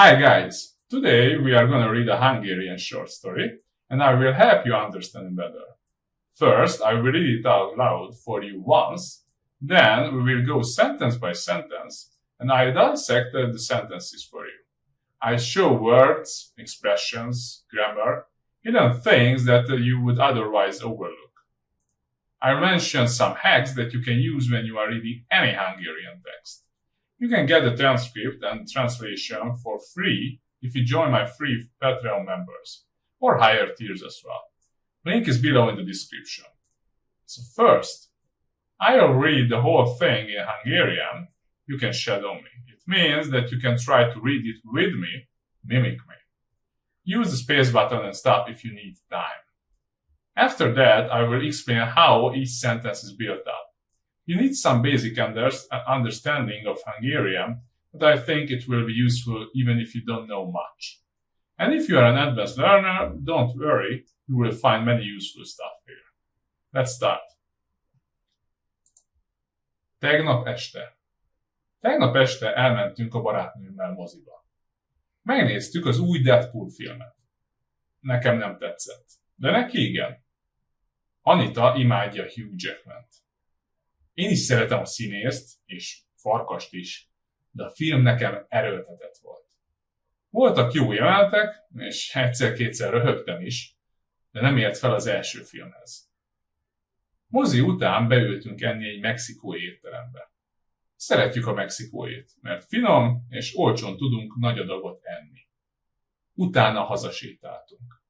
Hi guys, today we are going to read a Hungarian short story and I will help you understand better. First, I will read it out loud for you once, then we will go sentence by sentence and I dissect the sentences for you. I show words, expressions, grammar, hidden things that you would otherwise overlook. I mention some hacks that you can use when you are reading any Hungarian text. You can get the transcript and translation for free if you join my free Patreon members, or higher tiers as well. Link is below in the description. So first, I'll read the whole thing in Hungarian. You can shadow me. It means that you can try to read it with me, mimic me. Use the space button and stop if you need time. After that, I will explain how each sentence is built up. You need some basic understanding of Hungarian, but I think it will be useful even if you don't know much. And if you are an advanced learner, don't worry, you will find many useful stuff here. Let's start. Tegnap este elmentünk a barátnőmmel moziba. Megnéztük az új Deadpool filmet. Nekem nem tetszett, de neki igen. Anita imádja Hugh Jackmant. Én is szeretem a színészt, és Farkast is, de a film nekem erőltetett volt. Voltak jó jelenetek, és egyszer-kétszer röhögtem is, de nem ért fel az első filmhez. Mozi után beültünk enni egy mexikói étterembe. Szeretjük a mexikóit, mert finom és olcsón tudunk nagy adagot enni. Utána hazasétáltunk.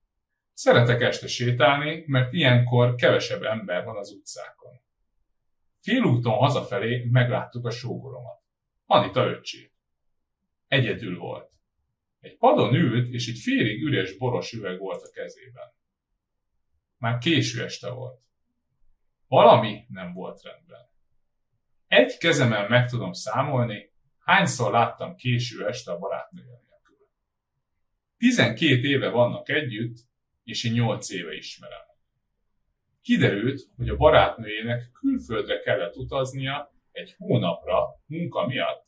Szeretek este sétálni, mert ilyenkor kevesebb ember van az utcákon. Félúton hazafelé megláttuk a sógoromat, Anita öccsét. Egyedül volt. Egy padon ült, és egy félig üres boros üveg volt a kezében. Már késő este volt. Valami nem volt rendben. Egy kezemen meg tudom számolni, hányszor láttam késő este a barátnője nélkül. 12 éve vannak együtt, és én 8 éve ismerem. Kiderült, hogy a barátnőjének külföldre kellett utaznia egy hónapra munka miatt,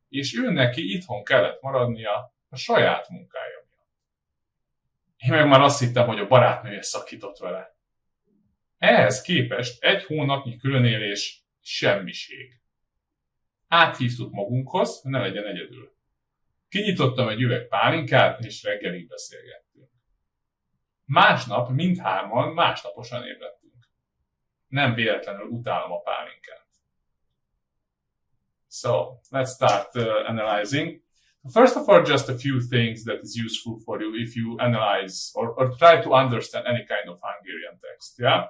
és ő neki itthon kellett maradnia a saját munkája miatt. Én meg már azt hittem, hogy a barátnője szakított vele. Ehhez képest egy hónapnyi különélés semmiség. Áthívtuk magunkhoz, hogy ne legyen egyedül. Kinyitottam egy üveg pálinkát, és reggelig beszélgettünk. Másnap mindhárman másnaposan ébredtünk. Nem véletlenül utálom a pálinkát. So, let's start analyzing. First of all, just a few things that is useful for you if you analyze or try to understand any kind of Hungarian text, yeah?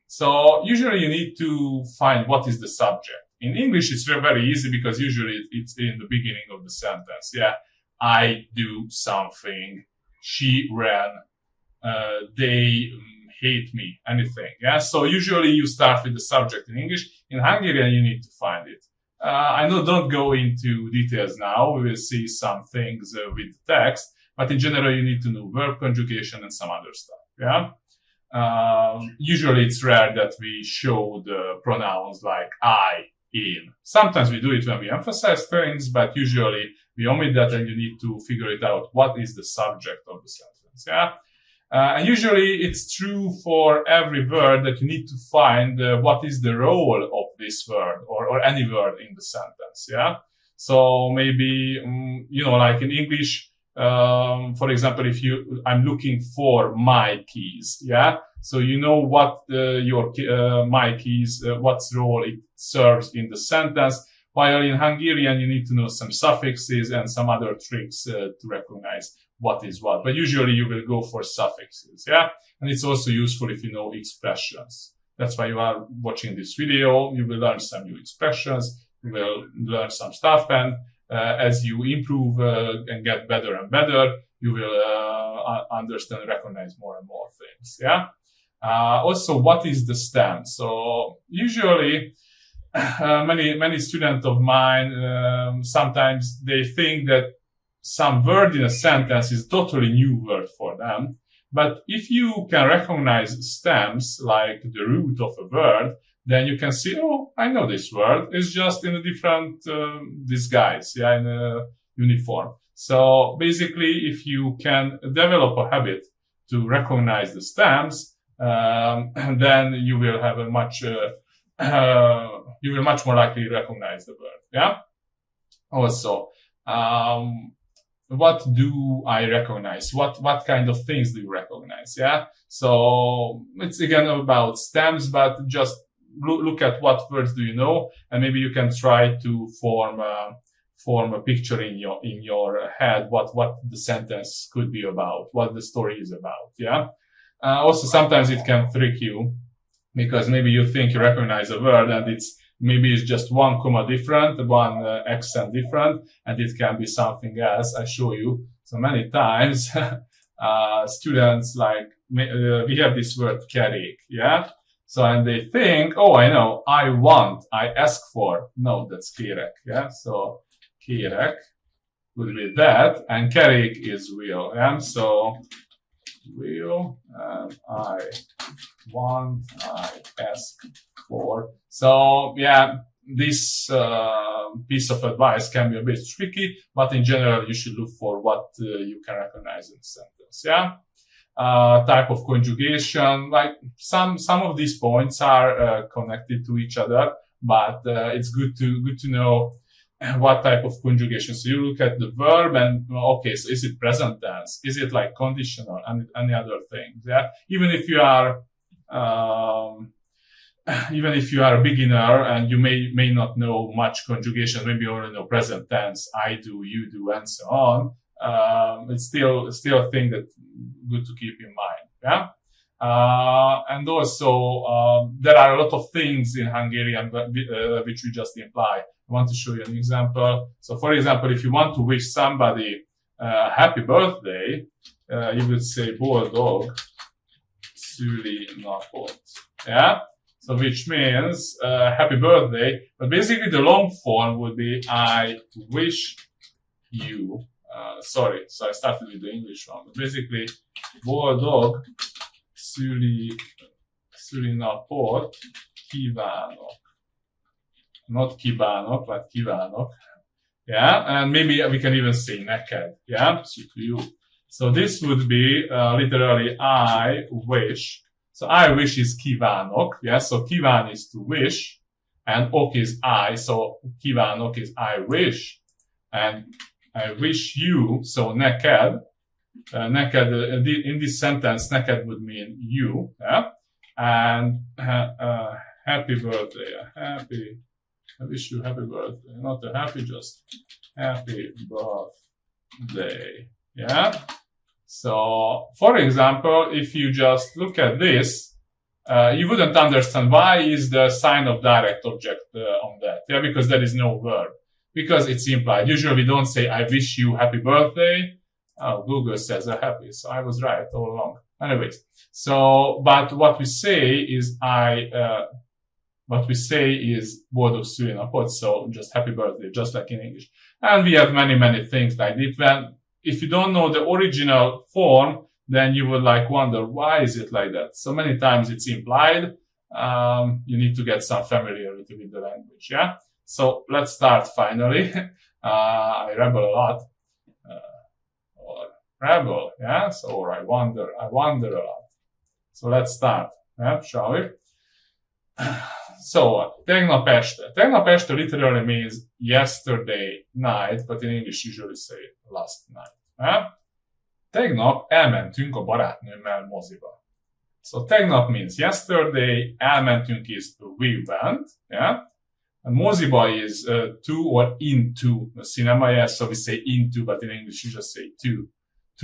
So, usually you need to find what is the subject. In English, it's very easy because usually it's in the beginning of the sentence, yeah? I do something, she ran, they hate me, anything. Yeah, so usually you start with the subject in English. In Hungarian, you need to find it. I know, don't go into details now. We will see some things with the text, but in general, you need to know verb conjugation and some other stuff. Yeah. Usually, it's rare that we show the pronouns like I, in. Sometimes we do it when we emphasize things, but usually we omit that, and you need to figure it out. What is the subject of the sentence? Yeah. And usually it's true for every word that you need to find what is the role of this word or any word in the sentence, yeah? So maybe, like in English, for example, I'm looking for my keys, yeah? So you know what my keys, what's role it serves in the sentence, while in Hungarian you need to know some suffixes and some other tricks to recognize what is what. But usually you will go for suffixes, yeah? And it's also useful if you know expressions. That's why you are watching this video. You will learn some new expressions. You will learn some stuff. And as you improve and get better and better, you will understand and recognize more and more things, yeah? Also, what is the stem? So usually many students of mine, sometimes they think that some word in a sentence is a totally new word for them. But if you can recognize stems, like the root of a word, then you can see, oh, I know this word. It's just in a different disguise, yeah, in a uniform. So basically, if you can develop a habit to recognize the stems, then you will have a much you will much more likely recognize the word. Yeah. Also, what do I recognize? What kind of things do you recognize? Yeah. So it's again about stems, but just look at what words do you know, and maybe you can try to form a picture in your head what the sentence could be about, what the story is about. Yeah. Also, sometimes it can trick you because maybe you think you recognize a word and it's just one comma different, one accent different, and it can be something else. I show you so many times. Students we have this word kerék, yeah? So, and they think, oh, I know, I want, I ask for. No, that's kérek, yeah? So, kérek would be that, and kerék is wheel, yeah? So, wheel, and I want, I ask for. So, yeah, this piece of advice can be a bit tricky, but in general, you should look for what you can recognize in the sentence, yeah? Type of conjugation, like some of these points are connected to each other, but it's good to know what type of conjugation. So you look at the verb and, okay, so is it present tense? Is it like conditional and any other things? Yeah. Even if you are a beginner and you may not know much conjugation, maybe you only know present tense, I do, you do, and so on. It's still a thing that good to keep in mind. Yeah. And also, there are a lot of things in Hungarian which we just imply. I want to show you an example. So, for example, if you want to wish somebody a happy birthday, you would say boldog szülinapot. Yeah. So, which means happy birthday. But basically, the long form would be I wish you. So I started with the English one. But basically, boldog szülinapot kívánok. Not kívánok, but kívánok. Yeah, and maybe we can even say neked. Yeah, so to you. So this would be literally I wish. So I wish is kívánok. Yeah, so kíván is to wish, and ok is I. So kívánok is I wish, and I wish you. So neked. Neked in this sentence, neked would mean you. Yeah, and happy birthday. I wish you happy birthday. Not a happy, just happy birthday. Yeah. So, for example, if you just look at this, you wouldn't understand why is the sign of direct object on that. Yeah, because there is no verb. Because it's implied. Usually we don't say, I wish you happy birthday. Oh, Google says happy. So I was right all along. Anyways. So, but what we say is boldog szülinapot, so just happy birthday, just like in English. And we have many things like this. If you don't know the original form, then you would wonder, why is it like that? So many times it's implied. You need to get some familiarity with the language, yeah? So let's start finally. I rebel a lot. Yeah? So, or I wonder a lot. So let's start, yeah? Shall we? So, tegnap este. Tegnap este literally means yesterday night, but in English usually say last night. Eh? Tegnap elmentünk a barátnőmmel moziba. So, tegnap means yesterday, elmentünk is we went, yeah? And moziba is to or into the cinema, yeah? So we say into, but in English you just say to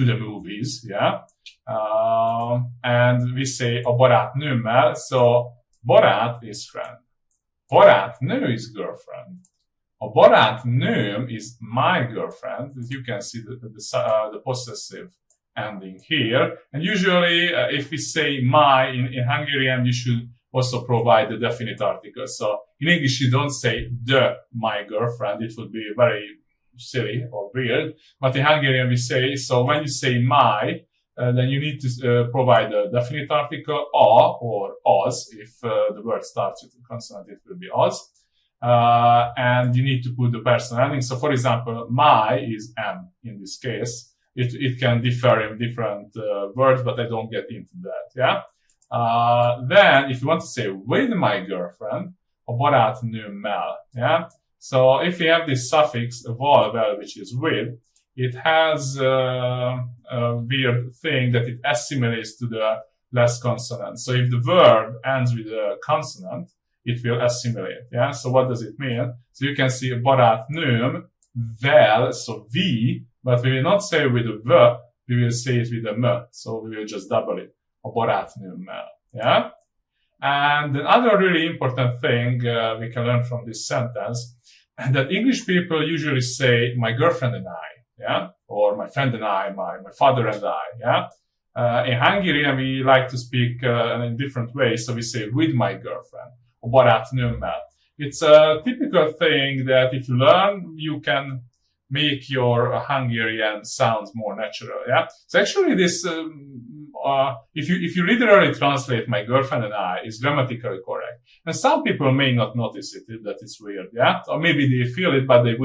the movies, yeah? And we say a barátnőmmel, so barát is friend. Barátnő is girlfriend. A barátnőm is my girlfriend. You can see the possessive ending here. And usually, if we say my in Hungarian, you should also provide the definite article. So in English, you don't say the my girlfriend. It would be very silly or weird. But in Hungarian, we say, so when you say my, then you need to provide a definite article, a or os. If the word starts with a consonant, it will be os. and you need to put the personal ending. So, for example, my is M in this case. It can differ in different words, but I don't get into that. Yeah. Then, if you want to say with my girlfriend, a barátnőmmel. Yeah. So, if you have this suffix val, which is with, it has a weird thing that it assimilates to the last consonant. So, if the verb ends with a consonant, it will assimilate. Yeah. So what does it mean? So you can see a barátnőm, vel, so V, but we will not say it with a V, we will say it with a M. So we will just double it. A barátnőmmel. Yeah. And another really important thing we can learn from this sentence, that English people usually say my girlfriend and I. Yeah. Or my friend and I, my father and I. Yeah. In Hungarian, we like to speak in different ways. So we say with my girlfriend. A barátnőmmel. It's a typical thing that if you learn, you can make your Hungarian sounds more natural. Yeah. So actually, this if you literally translate my girlfriend and I is grammatically correct, and some people may not notice it that it's weird. Yeah. Or maybe they feel it, but they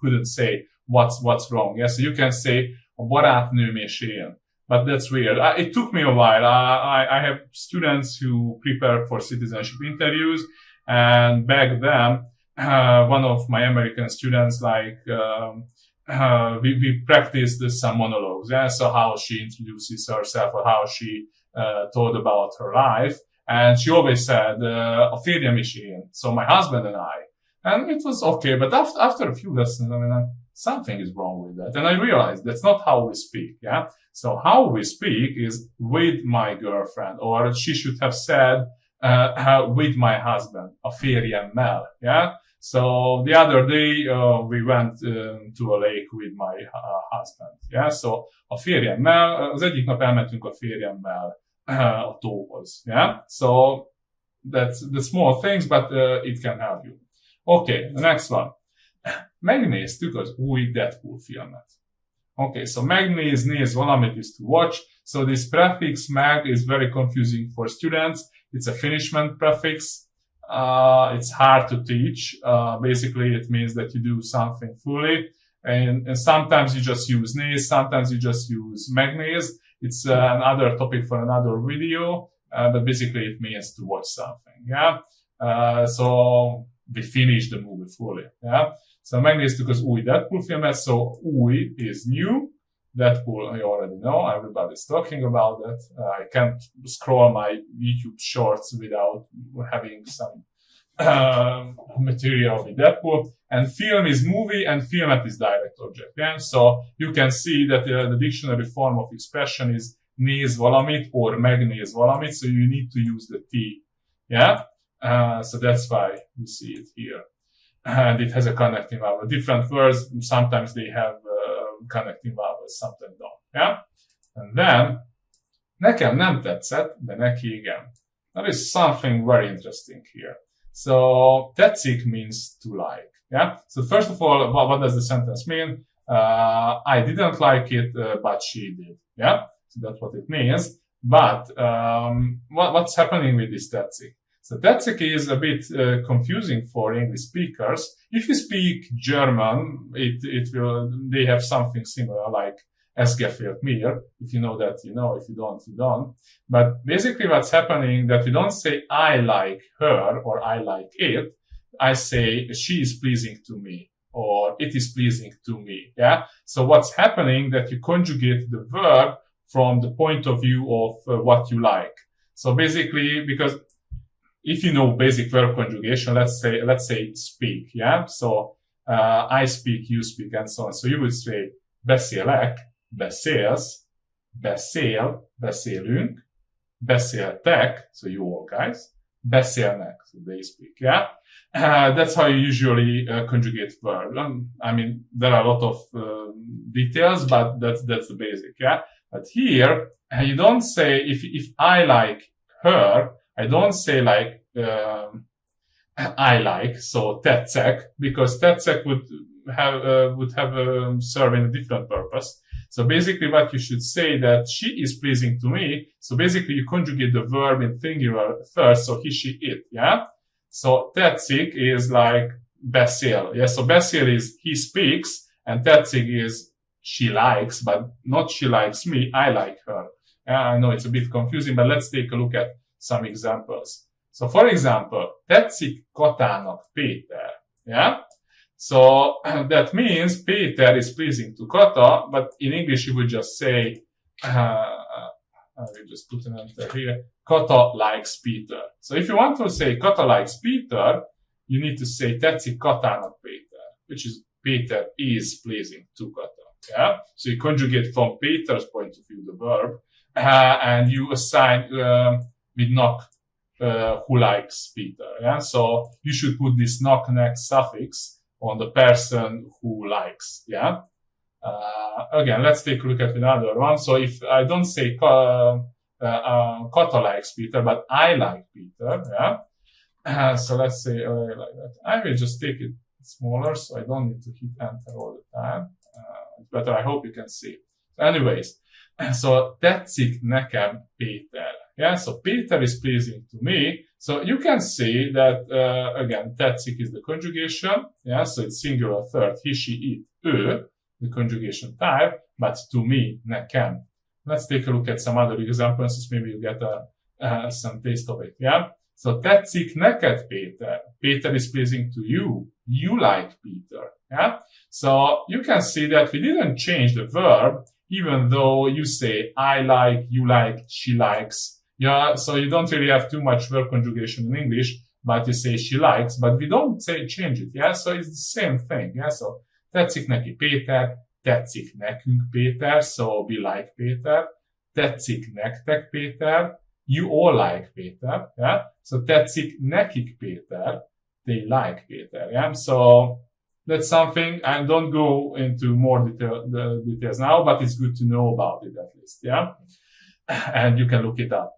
couldn't say what's wrong. Yeah. So you can say a barátnőm és én. But that's weird. It took me a while. I have students who prepare for citizenship interviews, and back then, one of my American students, we practiced some monologues. Yeah, so how she introduces herself or how she told about her life, and she always said, "A férjem is én," so my husband and I, and it was okay. But after a few lessons, I mean, something is wrong with that, and I realized that's not how we speak. Yeah. So how we speak is with my girlfriend, or she should have said with my husband, a férjemmel. Yeah. So the other day we went to a lake with my husband. Yeah. So a férjemmel, az egyik nap elmentünk a férjemmel a tóhoz. Yeah. So that's the small things, but it can help you. Okay, the next one. Megnéztük az új Deadpool filmet. Okay, so néz valamit is to watch. So this prefix meg is very confusing for students. It's a finishment prefix. It's hard to teach. Basically, it means that you do something fully. And sometimes you just use néz, sometimes you just use megnéz. It's another topic for another video. But basically, it means to watch something. Yeah. So we finish the movie fully. Yeah. So megnéztük az új Deadpool filmet, so új is new. Deadpool, you already know, everybody's talking about that. I can't scroll my YouTube shorts without having some material with Deadpool. And film is movie and filmet is direct object. Yeah? So you can see that the dictionary form of expression is néz valamit or megnéz valamit, so you need to use the T. Yeah? So that's why you see it here. And it has a connecting vowel. Different words, sometimes they have connecting vowels, sometimes don't. Yeah? And then, nekem nem tetszett, de neki igen. There is something very interesting here. So, tetszik means to like. Yeah? So, first of all, what does the sentence mean? I didn't like it, but she did. Yeah? So, that's what it means. But, what's happening with this tetszik? So tetszik is a bit confusing for English speakers. If you speak German, they have something similar like es gefällt mir. If you know that, you know. If you don't, you don't. But basically what's happening that we don't say I like her or I like it. I say she is pleasing to me or it is pleasing to me. Yeah. So what's happening that you conjugate the verb from the point of view of what you like. So basically, because if you know basic verb conjugation, let's say speak, yeah? So, I speak, you speak, and so on. So you would say, beszélek, beszélsz, beszél, beszélünk, beszéltek, so you all guys, beszélnek, so they speak, yeah? That's how you usually conjugate verb. I mean, there are a lot of details, but that's the basic, yeah? But here, you don't say, if I like her, I don't say like, I like, so tetszek, because tetszek would have serving a different purpose. So basically what you should say that she is pleasing to me. So basically you conjugate the verb in singular first, so he, she, it, yeah? So tetszik is like beszél. Yeah, so beszél is he speaks, and tetszik is she likes, but not she likes me, I like her. Yeah, I know it's a bit confusing, but let's take a look at some examples. So for example, tetszik Katának Péter. Yeah? So that means Péter is pleasing to Kata, but in English you would just say, I will just put an enter here, Kata likes Peter. So if you want to say Kata likes Peter, you need to say tetszik Katának Péter, which is Peter is pleasing to Kata. Yeah? So you conjugate from Peter's point of view the verb, and you assign with nak who likes Peter. Yeah? So you should put this nak next suffix on the person who likes. Yeah. Again, let's take a look at another one. So if I don't say Kata likes Peter, but I like Peter. Yeah. So let's say like that. I will just take it smaller, so I don't need to hit enter all the time. It's better. I hope you can see. So anyways, so tetszik nekem Péter. Yeah, so Peter is pleasing to me. So you can see that, again, tetszik is the conjugation. Yeah, so it's singular third, he, she, it, ő, the conjugation type, but to me, nekem. Let's take a look at some other examples, maybe you get some taste of it. Yeah, so tetszik neked Péter. Peter is pleasing to you. You like Peter. Yeah, so you can see that we didn't change the verb, even though you say I like, you like, she likes. Yeah, so you don't really have too much verb conjugation in English, but you say she likes, but we don't say change it. Yeah, so it's the same thing. Yeah, so tetszik neki Péter, tetszik nekünk Péter, so we like Péter. Tetszik nektek Péter, you all like Péter. Yeah, so tetszik nekik Péter, they like Péter. Yeah, so that's something, and don't go into more details now, but it's good to know about it at least. Yeah. And you can look it up.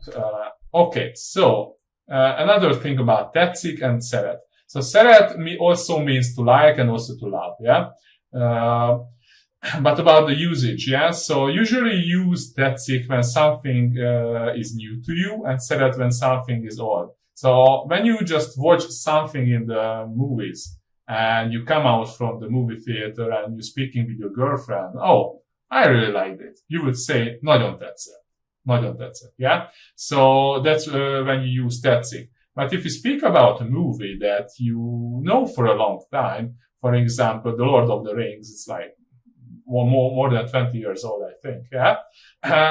Okay, so another thing about tetszik and szeret. So szeret also means to like and also to love, yeah? But about the usage, yeah? So usually use tetszik when something is new to you, and szeret when something is old. So when you just watch something in the movies, and you come out from the movie theater and you're speaking with your girlfriend, oh, I really liked it. You would say, nagyon tetszett. Nagyon tetszett, yeah? So that's when you use tetszik. But if you speak about a movie that you know for a long time, for example, The Lord of the Rings, it's like more than 20 years old, I think, yeah?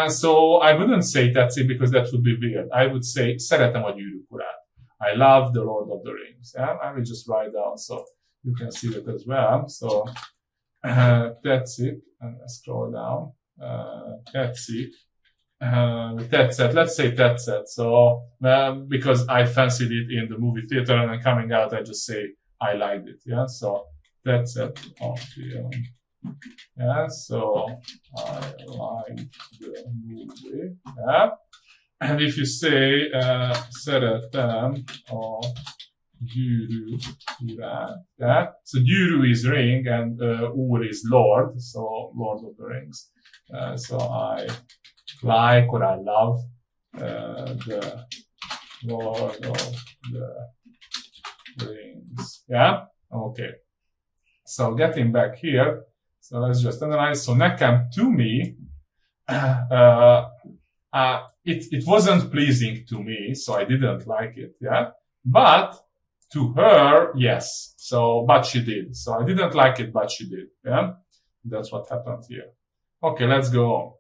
So I wouldn't say tetszik because that would be weird. I would say szeretem a Gyűrűk Urát. I love The Lord of the Rings, yeah? I will just write down so you can see it as well. So tetszik, and scroll down, tetszik. Tetszett, let's say tetszett. So, because I fancied it in the movie theater and then coming out, I just say I liked it. Yeah. So, tetszett a film. Yeah. So, I liked the movie. Yeah. And if you say, szeretem a Gyűrűk Urát. Yeah. So, gyűrű is ring and úr is Lord. So, Lord of the Rings. So, I like or I love the Lord of the Rings. Yeah? Okay. So getting back here, so let's just analyze. So nekem, to me, it wasn't pleasing to me, so I didn't like it. Yeah? But to her, yes. So, but she did. So I didn't like it, but she did. Yeah? That's what happened here. Okay, let's go on.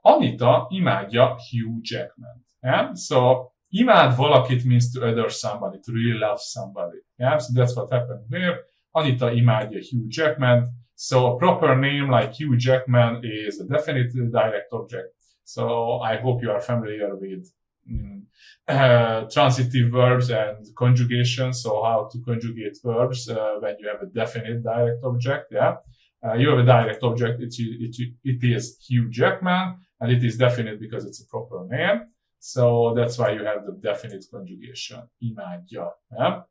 Anita imádja Hugh Jackman. Yeah? So, imád valakit means to adore somebody, to really love somebody. Yeah? So that's what happened here. Anita imádja Hugh Jackman. So a proper name like Hugh Jackman is a definite direct object. So I hope you are familiar with transitive verbs and conjugation. So how to conjugate verbs when you have a definite direct object. Yeah. You have a direct object, it is Hugh Jackman, and it is definite because it's a proper name. So that's why you have the definite conjugation. Imádja. Yeah?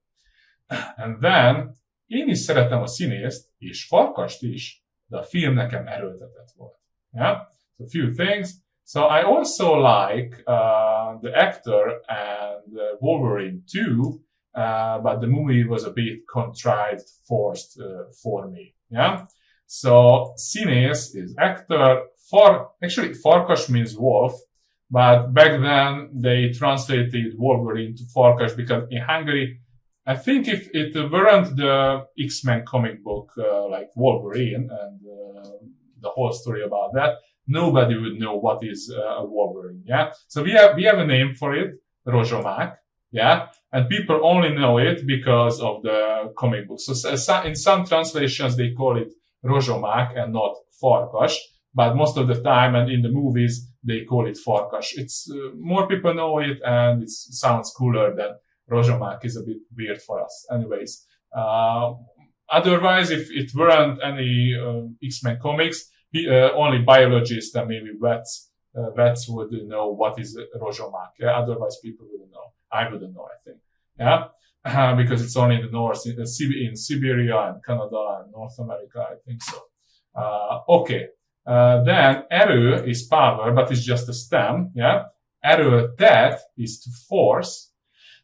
And then, én is szeretem a színészt, és Farkast is, de a film nekem erőltetett volt. Yeah? So a few things. So I also like the actor and Wolverine too, but the movie was a bit contrived, forced for me. Yeah. So színész is actor. Actually, farkas means wolf, but back then they translated Wolverine to farkas because in Hungary, I think if it weren't the X-Men comic book like Wolverine and the whole story about that, nobody would know what is a Wolverine. Yeah. So we have a name for it, Rozsomák. Yeah. And people only know it because of the comic book. So in some translations, they call it Rozsomák and not Farkas. But most of the time and in the movies, they call it Farkas. It's more people know it and it sounds cooler than Rozsomák is a bit weird for us. Anyways, otherwise, if it weren't any X-Men comics, only biologists and maybe vets would know what is Rozsomák. Yeah? Otherwise, people wouldn't know. I wouldn't know, I think. Yeah, because it's only in the north, in Siberia and Canada and North America, I think so. Okay. Then erő is power, but it's just a stem. Yeah. Erőltet is to force,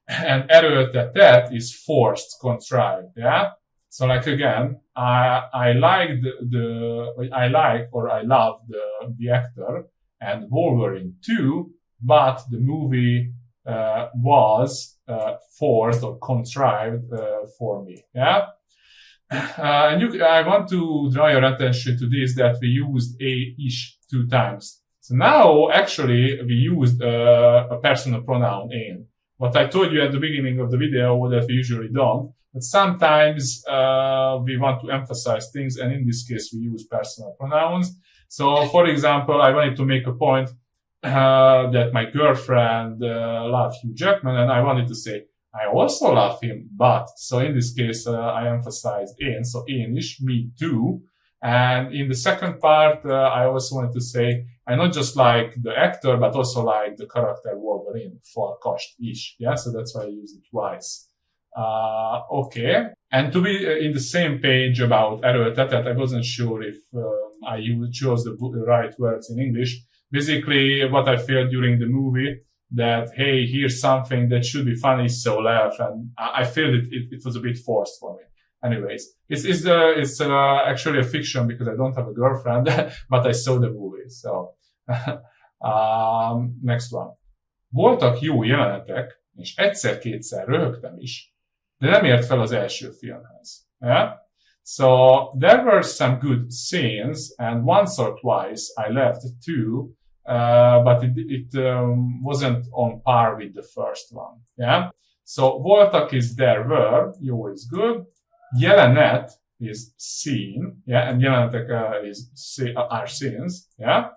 and erőltetett is forced, contrived. Yeah. So like again, I love the actor and Wolverine too, but the movie was forced or contrived for me. Yeah. And I want to draw your attention to this, that we used a-ish 2 times. So now, actually, we used a personal pronoun in. What I told you at the beginning of the video that we usually don't, but sometimes we want to emphasize things, and in this case, we use personal pronouns. So, for example, I wanted to make a point that my girlfriend loved Hugh Jackman, and I wanted to say, I also love him, but, so in this case, I emphasized in, so in-ish, me too. And in the second part, I also wanted to say, I not just like the actor, but also like the character Wolverine, Farkast-ish. Yeah, so that's why I used it twice. Okay. And to be in the same page about erőltetett, I wasn't sure if I chose the right words in English. Basically, what I felt during the movie, that, hey, here's something that should be funny, so laugh. And I feel it was a bit forced for me. Anyways, it's actually a fiction because I don't have a girlfriend, but I saw the movie. So, next one. Voltak jó jelenetek, és egyszer-kétszer röhögtem is, de nem ért fel az első filmhez. Yeah? So, there were some good scenes, and once or twice I laughed too, but it wasn't on par with the first one. Yeah. So voltak is there were, jó is good. Jelenet is seen. Yeah. And jelenetek are scenes. Yeah.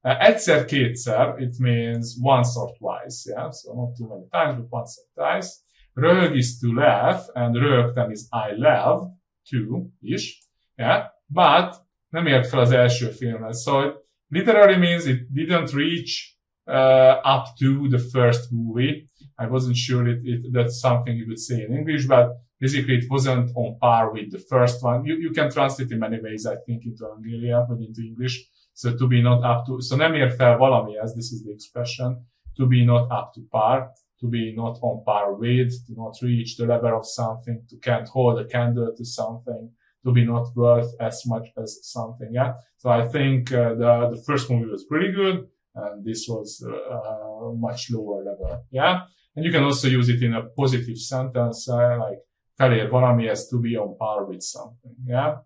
Egyszer-kétszer, it means once or twice. Yeah. So not too many times, but once or twice. Röhög is to laugh, and röhögtem is I laughed too-ish. Yeah. But nem ért fel az első filmhez. So it literally means it didn't reach up to the first movie. I wasn't sure that's something you would say in English, but basically it wasn't on par with the first one. You can translate in many ways, I think, into Hungarian, but into English. So to be not up to, so nem ér fel valamihez, this is the expression, to be not up to par, to be not on par with, to not reach the level of something, to can't hold a candle to something, to be not worth as much as something. Yeah. So I think the first movie was pretty good, and this was much lower level. Yeah. And you can also use it in a positive sentence, like felér valamihez, to be on par with something. Yeah.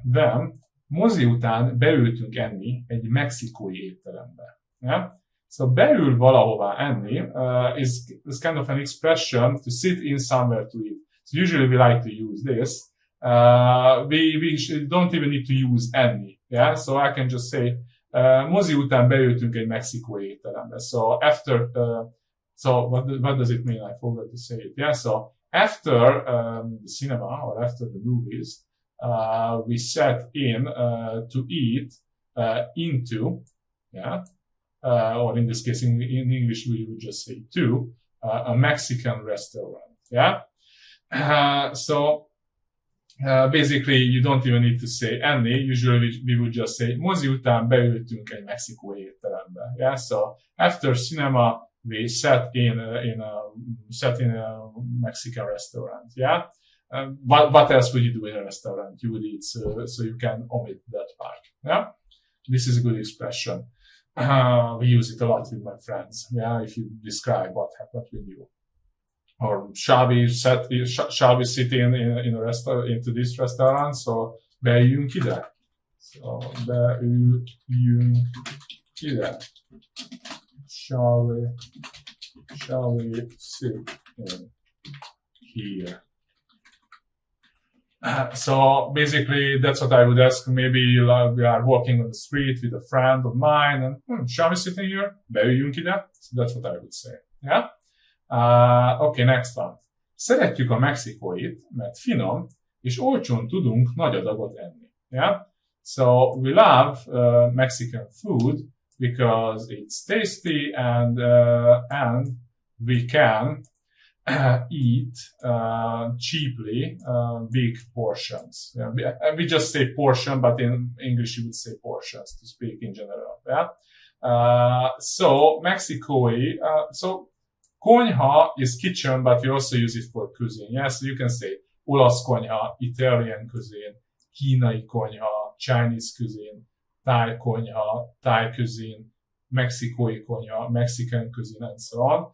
Then mozi után beültünk enni egy mexikói étterembe. Yeah. So beül valahová enni is kind of an expression to sit in somewhere to eat. So usually we like to use this. We don't even need to use enni. Yeah. So I can just say, mozi után beültünk egy mexikói étterembe. So after, so what does it mean? I forgot to say it. Yeah. So after the cinema or after the movies, we sat in to eat into, yeah, or in this case in English we would just say to a Mexican restaurant. Yeah. So basically you don't even need to say enni. Usually we would just say mozi után beültünk egy mexikói étterembe. Yeah. So after cinema we sat in a Mexican restaurant. Yeah. What else would you do in a restaurant? You would eat, so you can omit that part. Yeah. This is a good expression. We use it a lot with my friends. Yeah. If you describe what happened with you. Or shall we sit in a restaurant, into this restaurant? So beüljünk ide. So beüljünk ide. Shall we sit in here? So basically, that's what I would ask. Maybe we are walking on the street with a friend of mine, and shall we sit in here? Beüljünk ide. So that's what I would say. Yeah. Okay, next one. Szeretjük a mexikóit, mert finom, és olcsón tudunk nagy adagot enni. Yeah? So we love Mexican food because it's tasty and we can eat cheaply big portions. Yeah? We just say portion, but in English you would say portions to speak in general. Yeah? So mexikói, so konyha is kitchen, but we also use it for cuisine. Yeah, so you can say olasz konyha, Italian cuisine, kínai konyha, Chinese cuisine, Thai konyha, Thai cuisine, mexikói konyha, Mexican cuisine, and so on.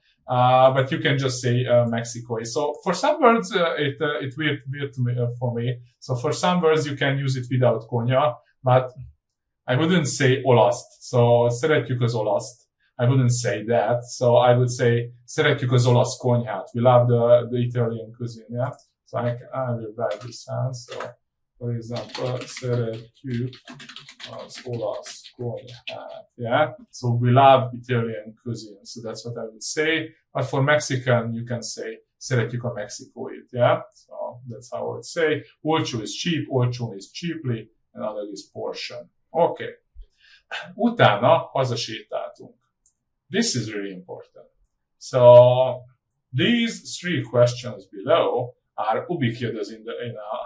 But you can just say mexikói. So for some words, it's weird for me. So for some words, you can use it without konyha, but I wouldn't say olaszt. So szeretjük az olaszt. I wouldn't say that. So I would say, szeretjük az olasz konyhát. We love the Italian cuisine, yeah? So I will write this down. So, for example, szeretjük az olasz konyhát, yeah? So we love Italian cuisine. So that's what I would say. But for Mexican, you can say, szeretjük a mexikóit, yeah? So that's how I would say. Olcsó is cheap, olcsón is cheaply, and other is portion. Okay. Utána hazasétáltunk. This is really important. So these three questions below are ubiquitous in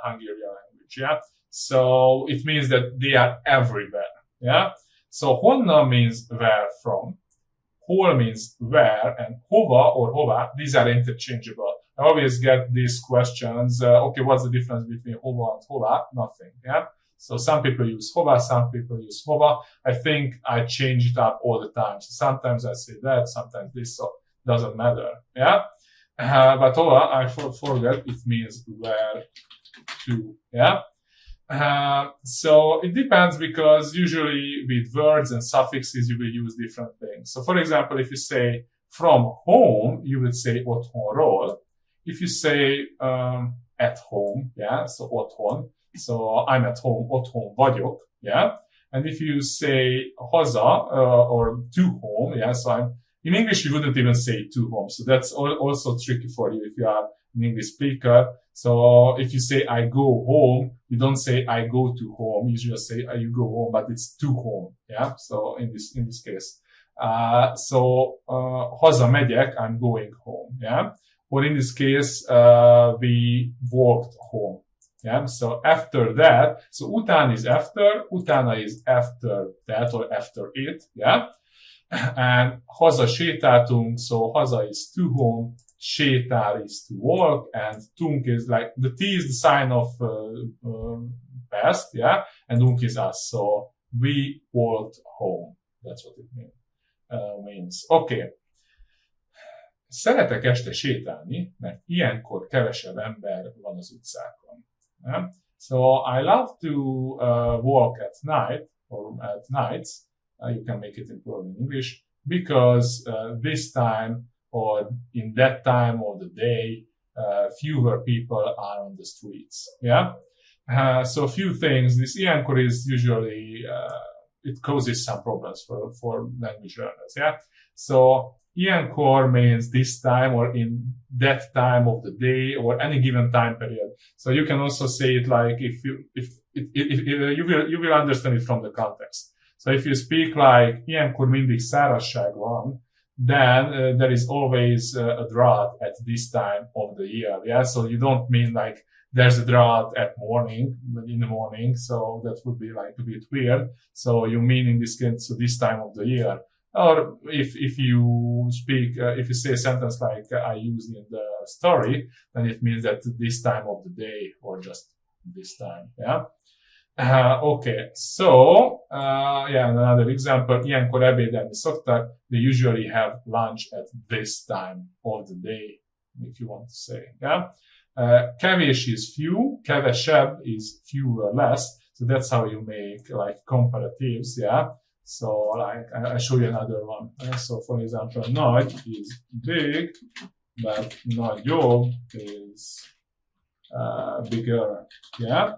Hungarian language. Yeah. So it means that they are everywhere. Yeah. So honnan means where from. Hol means where, and hova or hova, these are interchangeable. I always get these questions. Okay, what's the difference between hova and hova? Nothing. Yeah. So some people use hova, some people use hova. I think I change it up all the time. So sometimes I say that, sometimes this, so it doesn't matter. Yeah. But hova, I forget, it means where to. Yeah. So it depends because usually with words and suffixes, you will use different things. So for example, if you say from home, you would say otthonról. If you say at home, yeah, so otthon. So I'm at home, otthon vagyok, yeah. And if you say haza or to home, yeah, so in English you wouldn't even say to home. So that's also tricky for you if you are an English speaker. So if you say I go home, you don't say I go to home. You just say you go home, but it's to home, yeah. So in this case, haza megyek, I'm going home, yeah. Or in this case, we walked home. Yeah, so after that, so után is after, utána is after that or after it, yeah. And haza sétáltunk, so haza is to home, sétál is to walk, and tunk is like, the T is the sign of past, yeah, and unk is us, so we walked home. That's what it means. Okay. Szeretek este sétálni, mert ilyenkor kevesebb ember van az utcákon. Yeah? So I love to walk at night or at nights. You can make it in plural in English because this time or in that time of the day, fewer people are on the streets. Yeah. So a few things. This ilyenkor is usually it causes some problems for language learners. Yeah. So ilyenkor means this time or in that time of the day or any given time period. So you can also say it like if you will understand it from the context. So if you speak like ilyenkor mindig szárazság van, then there is always a drought at this time of the year. Yeah. So you don't mean like there's a drought in the morning. So that would be like a bit weird. So you mean in this case, so this time of the year. Or if you speak, if you say a sentence like I used in the story, then it means that this time of the day or just this time. Yeah. Okay, so, yeah, and another example, ilyenkor ebédelni szoktak, they usually have lunch at this time of the day, if you want to say, yeah? Kevés is few, kevesebb is fewer, less, so that's how you make, like, comparatives, yeah? So, like, I'll show you another one. So, for example, nagy is big, but nagyobb is bigger, yeah?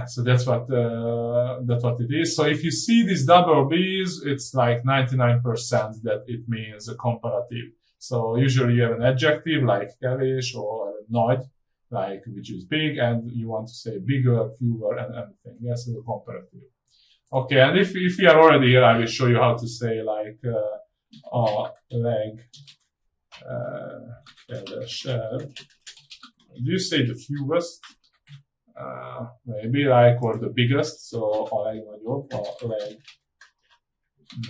So that's what it is. So if you see these double B's, it's like 99% that it means a comparative. So usually you have an adjective like kevés or nagy, like which is big, and you want to say bigger, fewer, and anything. Yes, it's a comparative. Okay, and if we are already here, I will show you how to say like a leg, kevesebb. Do you say the fewest? Maybe like, or the biggest, so a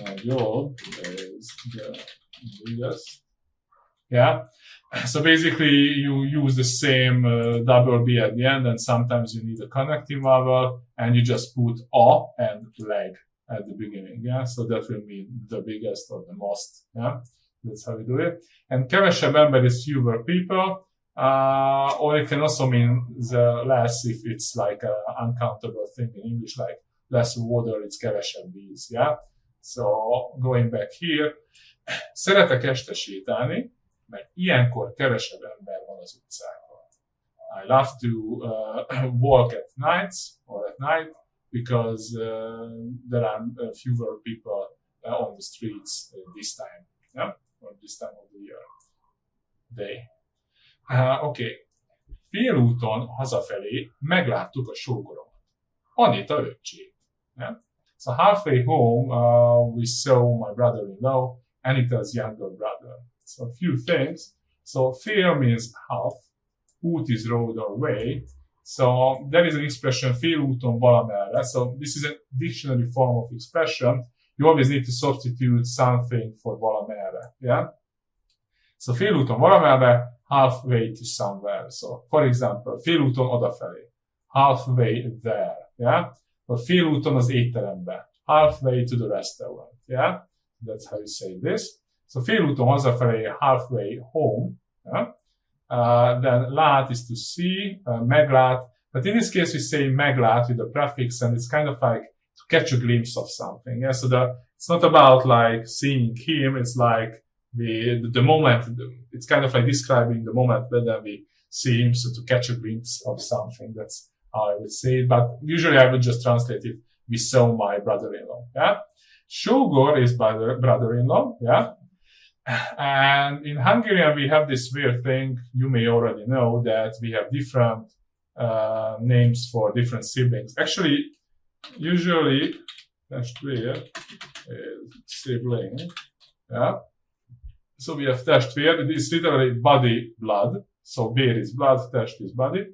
legnagyobb, is the biggest. Yeah, so basically you use the same double B at the end, and sometimes you need a connecting vowel, and you just put a and leg at the beginning. Yeah, so that will mean the biggest or the most. Yeah, that's how we do it. And kevesebb ember is fewer people. Or it can also mean the less if it's like an uncountable thing in English, like less water, it's kevesebb víz, yeah? So, going back here, szeretek este sétálni, mert ilyenkor kevesebb ember van az utcákon. I love to walk at nights or at night because there are fewer people on the streets this time, yeah? Or this time of the day. Oké. Félúton hazafelé megláttuk a sógoromat. Anita öccsét. Yeah? So halfway home, we saw my brother-in-law, Anita's younger brother. So a few things. So fél means half. Út is road or way. So there is an expression, félúton valamerre. So this is a dictionary form of expression. You always need to substitute something for valamerre. Yeah? So félúton valamerre, halfway to somewhere. So, for example, félúton odafelé. Halfway there. Yeah? Or félúton az étterembe. Halfway to the restaurant. Yeah? That's how you say this. So, félúton hazafelé, halfway home. Yeah? Then lát is to see, meglát. But in this case, we say meglát with a prefix, and it's kind of like to catch a glimpse of something. Yeah? So it's not about like seeing him, it's like the moment, it's kind of like describing the moment when we see him, so to catch a glimpse of something. That's how I would say it. But usually I would just translate it, we saw my brother-in-law. Yeah. Sógor is brother-in-law. Yeah. And in Hungarian, we have this weird thing, you may already know, that we have different names for different siblings. Actually, usually, testvér is sibling. Yeah. So we have testvér, it is literally body, blood. So bér is blood, test is body.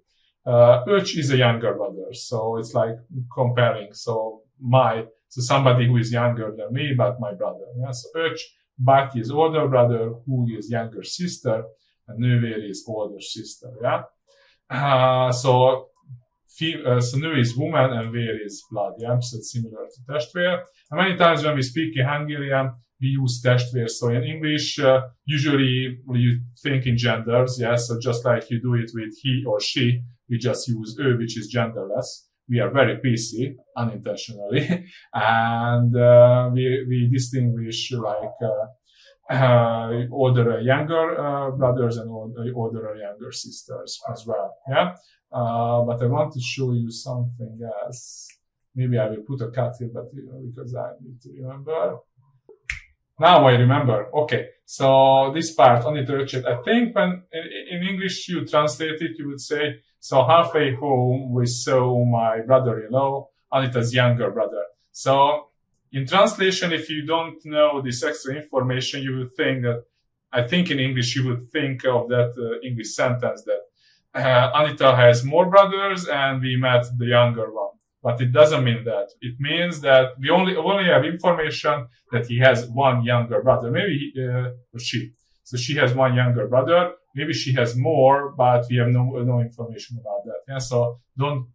Öcs is a younger brother. So it's like comparing. So somebody who is younger than me, but my brother. Yeah? So öcs, báty is older brother, húg is younger sister, and nővér is older sister. Yeah. So nő is woman and vér is blood. Yeah. So it's similar to testvér. And many times when we speak in Hungarian, we use testvér. So in English, usually you think in genders, yes. So just like you do it with he or she, we just use ő, which is genderless. We are very PC, unintentionally, and we distinguish like older and younger brothers and older and younger sisters as well. Yeah, but I want to show you something else. Maybe I will put a cut here, but because I need to remember. Now I remember. Okay, so this part, Anita öccsét. I think when in English you translate it, you would say, so halfway home we saw my brother-in-law, Anita's younger brother. So in translation, if you don't know this extra information, you would think that, I think in English you would think of that English sentence that Anita has more brothers and we met the younger one. but it doesn't mean that. It means that we only have information that he has one younger brother. Maybe or she. So she has one younger brother. Maybe she has more, but we have no information about that. Yeah. So don't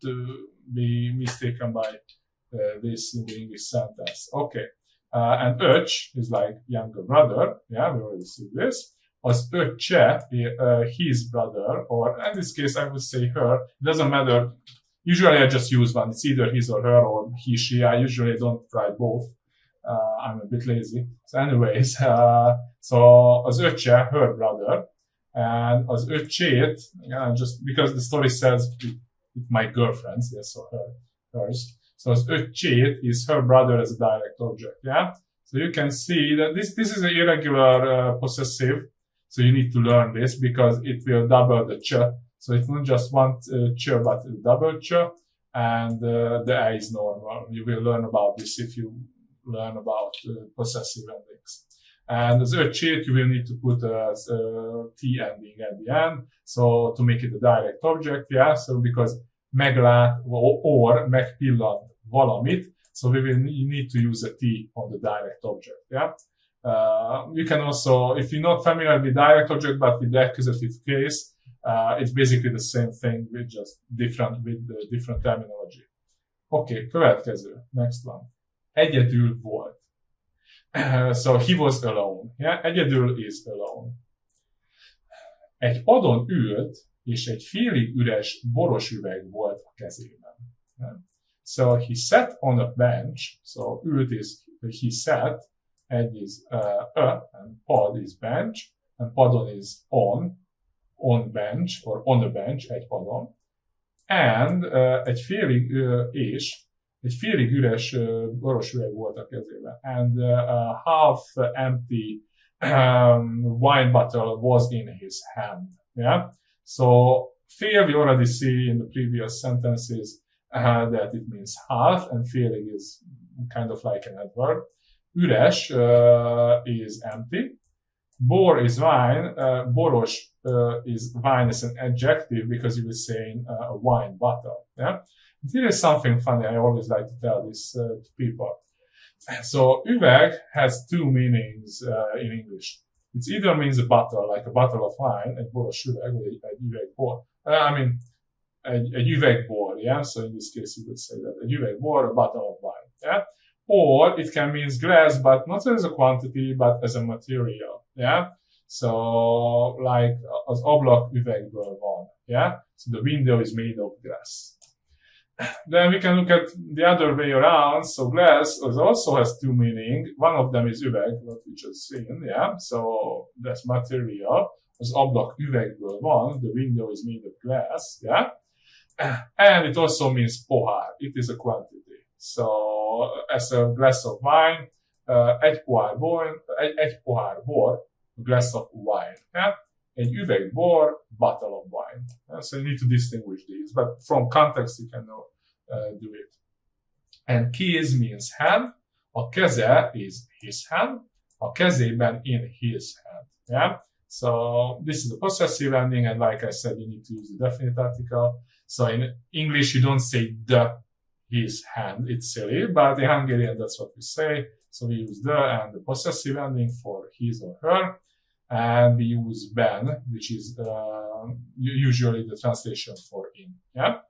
be mistaken by this in the English sentence. Okay. And öcs is like younger brother. Yeah, we already see this. Az öccse, his brother, or in this case I would say her. It doesn't matter. Usually I just use one. It's either his or her or he, she. I usually don't write both. I'm a bit lazy. So anyways, so az öccse, her brother, and az öccsét, just because the story says with my girlfriends, yes, so hers. So az öccsét is her brother as a direct object, yeah? So you can see that this is an irregular possessive. So you need to learn this because it will double the ch. So it's not just one ch, but a double ch. And the a is normal. You will learn about this if you learn about possessive endings. And az öccsét, you will need to put a t ending at the end. So to make it a direct object, yeah. So because meglát or megpillant valamit. So you need to use a t on the direct object, yeah. You can also, if you're not familiar with direct object, but with the accusative case, it's basically the same thing with just different terminology. Okay, következő, next one. Egyedül volt. So he was alone. Yeah? Egyedül is alone. Egy padon ült, és egy félig üres boros üveg volt a kezében. Yeah? So he sat on a bench. So ült is he sat. Egy is and pad is bench, and padon is on bench, or on the bench, egy padon. And egy félig üres boros üveg volt a kezében. And a half empty wine bottle was in his hand. Yeah. So fél, we already see in the previous sentences that it means half, and félig is kind of like an adverb. Üres is empty. Bor is wine. Boros is wine as an adjective because you were saying a wine bottle. Yeah. Here is something funny. I always like to tell this to people. So üveg has two meanings in English. It either means a bottle, like a bottle of wine, egy boros üveg, vagy egy üvegbor. Egy üvegbor, yeah. So in this case, you would say that egy üvegbor, a bottle of wine, yeah. Or it can mean glass, but not as a quantity, but as a material, yeah? So, like, az ablak üvegből van, yeah? So the window is made of glass. Then we can look at the other way around. So glass also has two meanings. One of them is üveg, what we just seen, yeah? So that's material. Az ablak üvegből van, the window is made of glass, yeah? And it also means pohár. It is a quantity. So, as a glass of wine, egy pohár bor, a glass of wine. Yeah? Egy üveg bor, bottle of wine. Yeah? So you need to distinguish these, but from context you can do it. And keys means hand. A keze is his hand. A kezében in his hand. Yeah? So this is a possessive ending, and like I said, you need to use the definite article. So in English, you don't say his hand. It's silly, but in Hungarian, that's what we say. So we use the and the possessive ending for his or her. And we use ben, which is usually the translation for in. Yeah?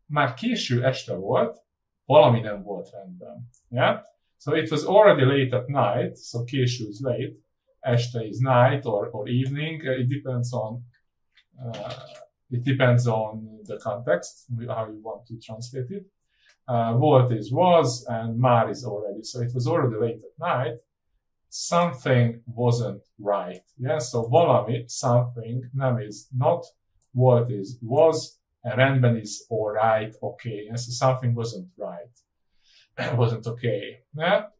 Már késő este volt, valami nem volt rendben. Yeah? So it was already late at night. So késő is late. Este is night or evening. It depends on the context, how you want to translate it. Volt is was, and már is already. So it was already late at night. Something wasn't right. Yeah, so valami, something, nem is not, volt is was, and rendben is alright, okay. And so something wasn't right. Wasn't okay. Yeah?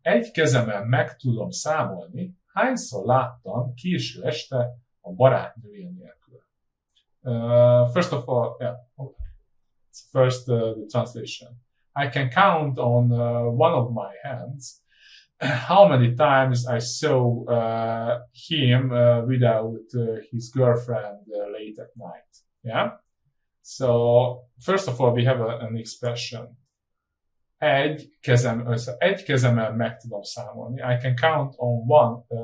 Egy kezemen meg tudom számolni, hányszor láttam késő este a barátnője nélkül. First of all, yeah. First, the translation. I can count on one of my hands how many times I saw him without his girlfriend late at night. Yeah. So first of all, we have an expression. Egy kezemmel meg tudom számolni. I can count on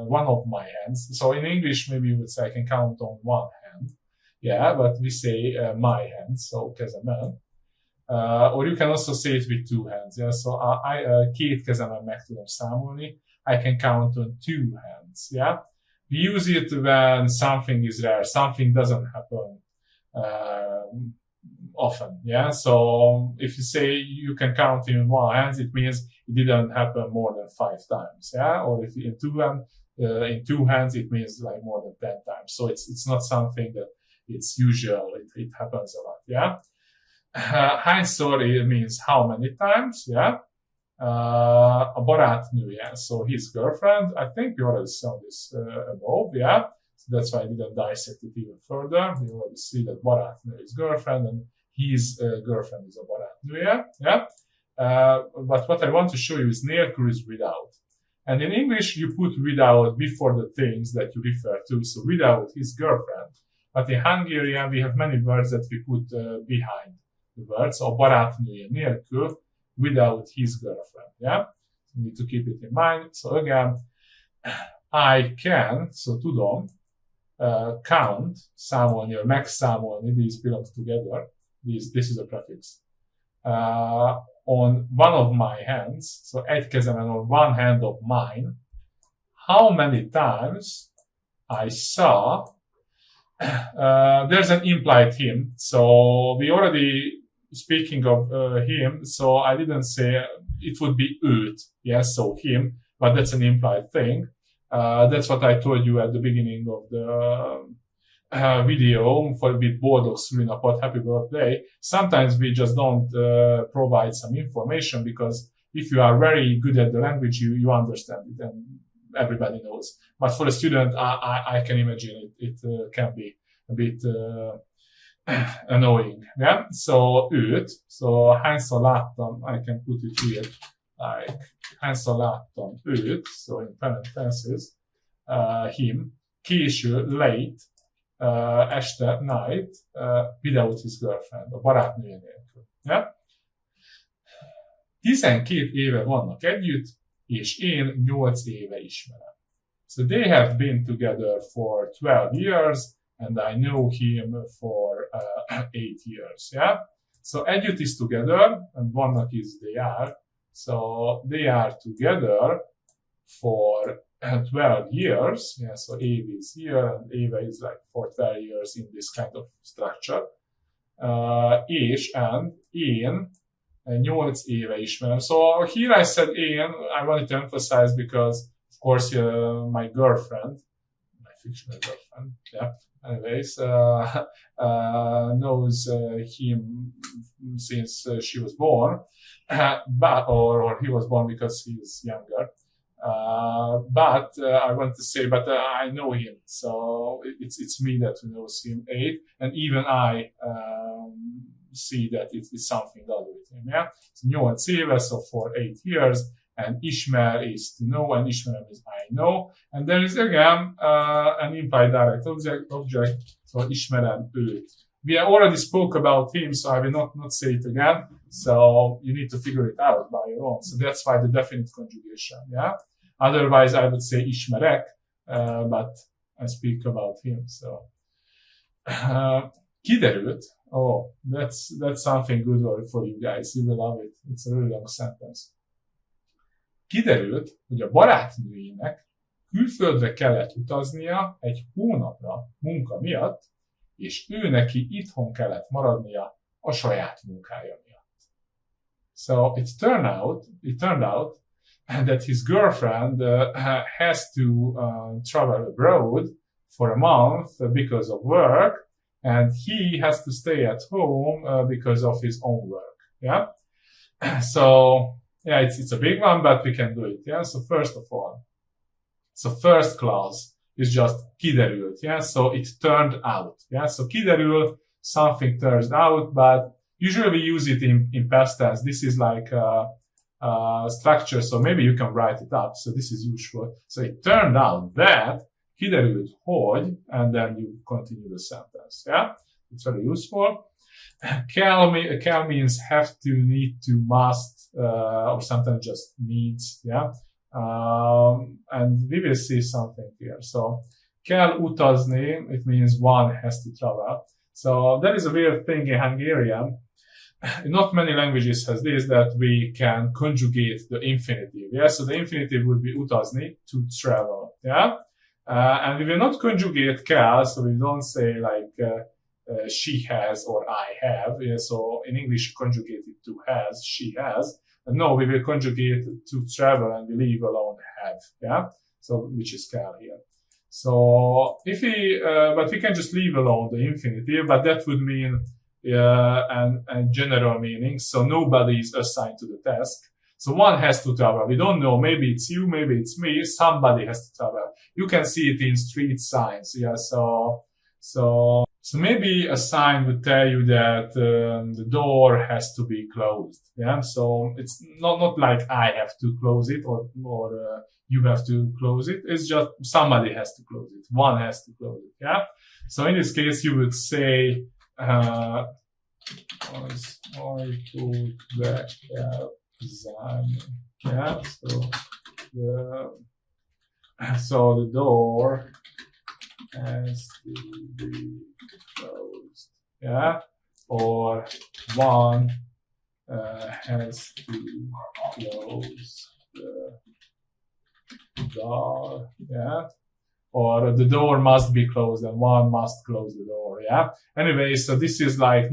one of my hands. So in English, maybe you would say I can count on one hand. Yeah, but we say my hand, so kezemmel. Or you can also say it with two hands. Yeah, so két kezemmel meg tudom számolni. I can count on two hands. Yeah, we use it when something is rare, something doesn't happen often. Yeah, so if you say you can count in one hand, it means it didn't happen more than 5 times. Yeah, or if in two hands, it means like more than 10 times. So it's not something that it's usual. It happens a lot. Yeah. Hányszor means how many times. Yeah. A barátnője, so his girlfriend. I think we already saw this above. Yeah. So that's why I didn't dissect it even further. You already see that barátnő is girlfriend and his girlfriend is a barátnője. Yeah. But what I want to show you is nélkül is without. And in English, you put without before the things that you refer to. So without his girlfriend. But in Hungarian, we have many words that we put behind the words. So barátnője nélkül, without his girlfriend. Yeah. You need to keep it in mind. So again, I can, so tudom, count, számolni, or megszámolni, these belong together. This is a prefix. On one of my hands, so egy kezemen, or one hand of mine, how many times I saw, there's an implied him. So we already speaking of him, so I didn't say it would be őt, yes, so him, but that's an implied thing. That's what I told you at the beginning of the video for a bit boldog szülinapot, happy birthday. Sometimes we just don't provide some information because if you are very good at the language, you understand it and everybody knows. But for a student, I can imagine it can be a bit annoying. Yeah. So őt. So hányszor láttam, I can put it here. Like hányszor láttam őt. So in parentheses, him. Késő, late. Este, night, without his girlfriend, a barátnője nélkül. Yeah? 12 éve vannak együtt, és én 8 éve ismerem. So they have been together for 12 years, and I know him for 8 years. Yeah? So együtt is together, and vannak is they are. So they are together for 12 years. Yeah, so Éva is here, and Éva is like for 12 years in this kind of structure. És, and én 8 éve ismerem. So here I said én, I wanted to emphasize because, of course, my girlfriend, my fictional girlfriend, yeah, anyways, knows him since she was born, but, or he was born because he is younger. But I want to say, but I know him, so it's me that knows him 8, and even I see that it's something other with him. Yeah, so 8 éve, so for 8 years, and ismer is to know, and ismerem is I know, and there is again an implied direct object, so ismerem őt. We already spoke about him, so I will not say it again. So you need to figure it out by your own. So that's why the definite conjugation. Yeah. Otherwise, I would say ismerek, but I speak about him. So kiderült. Oh, that's something good word for you guys. You will love it. It's a really long sentence. Kiderült, hogy a barátnőjének külföldre kellett utaznia egy hónapra munka miatt, és ő neki itthon kellett maradnia a saját munkája miatt. So it turned out that his girlfriend has to travel abroad for a month because of work, and he has to stay at home because of his own work. Yeah. So yeah, it's a big one, but we can do it. Yeah. So first of all, so first clause is just kiderült. Yeah. So it turned out. Yeah. So kiderül, something turns out, but usually we use it in past tense. This is like structure, so maybe you can write it up. So this is useful. So it turned out that kiderült, hogy, and then you continue the sentence. Yeah, it's very useful. Kell means have to, need to, must, or sometimes just needs. Yeah. And we will see something here. So kell utazni, it means one has to travel. So that is a weird thing in Hungarian. Not many languages has this, that we can conjugate the infinitive. Yeah, so the infinitive would be utazni, to travel. Yeah, and we will not conjugate kell, so we don't say like she has or I have. Yeah, so in English, conjugate it to has, she has. And no, we will conjugate to travel and we leave alone have. Yeah, so which is kell here. So if we, but we can just leave alone the infinitive, but that would mean and general meaning. So nobody is assigned to the task. So one has to travel. We don't know. Maybe it's you, maybe it's me. Somebody has to travel. You can see it in street signs. Yeah. So maybe a sign would tell you that the door has to be closed. Yeah. So it's not like I have to close it or you have to close it. It's just somebody has to close it. One has to close it. Yeah. So in this case, you would say, was heute Wecker sein. Yeah, so the door has to be closed. Yeah, or one has to close the door. Yeah. Or the door must be closed and one must close the door. Yeah. Anyway, so this is like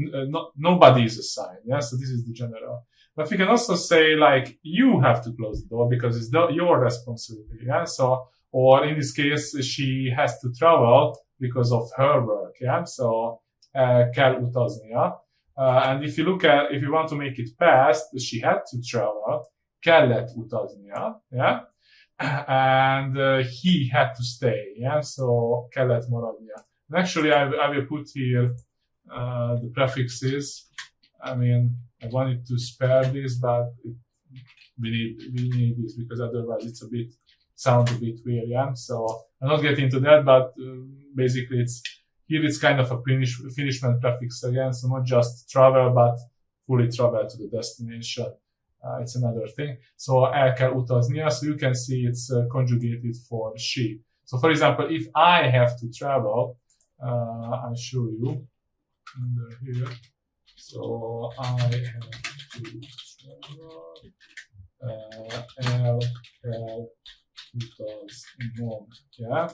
nobody is assigned. Yeah. So this is the general. But we can also say like you have to close the door because it's your responsibility. Yeah. So, or in this case, she has to travel because of her work. Yeah. So kell utazni. Yeah. And if you want to make it past, she had to travel. Kellett utaznia. Yeah. And he had to stay. Yeah, so kellett maradnia. And actually, I will put here the prefixes. I mean, I wanted to spare this, but we need this because otherwise it sounds a bit weird. Yeah, so I'll not get into that, but basically it's kind of a finishment prefix again. So not just travel, but fully travel to the destination. It's another thing. So el kell utaznia, so you can see it's conjugated for she. So for example, if I have to travel, I'll show you under here. So I have to travel. El kell utaznom. Yeah.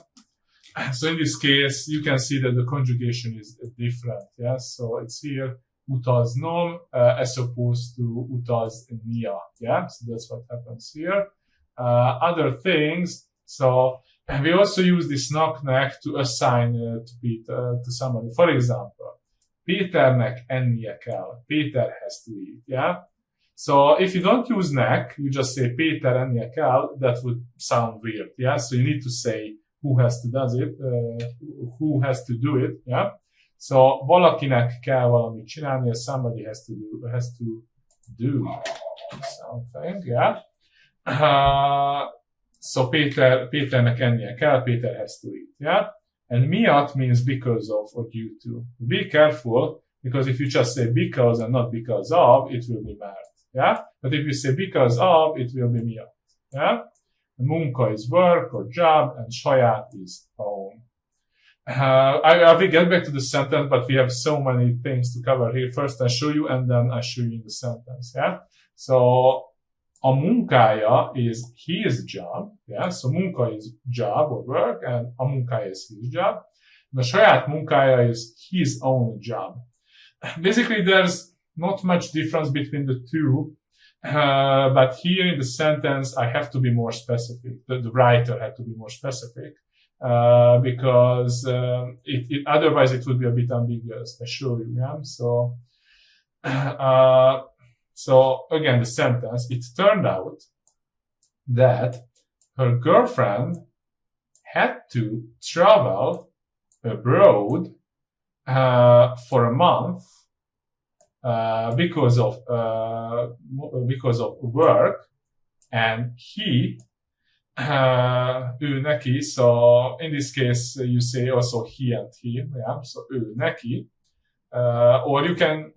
So in this case, you can see that the conjugation is different. Yeah. So it's here. Utaznom as opposed to utaznia. Yeah, so that's what happens here. Other things. So we also use this knock-neck to assign to somebody. For example, Péternek ennie kell. Péter has to eat. Yeah. So if you don't use neck, you just say Péter ennie kell. That would sound weird. Yeah. So you need to say who has to do it. Yeah. So valakinek kell valamit csinálni, somebody has to do something, yeah. So Péternek ennie kell, Péter has to eat, yeah. And miatt means because of or due to. Be careful, because if you just say because and not because of, it will be mert, yeah. But if you say because of, it will be miatt, yeah. And munka is work or job, and saját is own. I will get back to the sentence, but we have so many things to cover here. First I show you, and then I show you in the sentence, yeah? So, a munkája is his job, yeah? So munka is job or work, and a munkája is his job. The saját munkája is his own job. Basically, there's not much difference between the two, but here in the sentence, I have to be more specific. The writer had to be more specific. Because otherwise it would be a bit ambiguous. I show you, yeah. So again, the sentence. It turned out that her girlfriend had to travel abroad for a month because of work, and ő neki, so in this case you say also he and him, yeah, so ő neki, or you can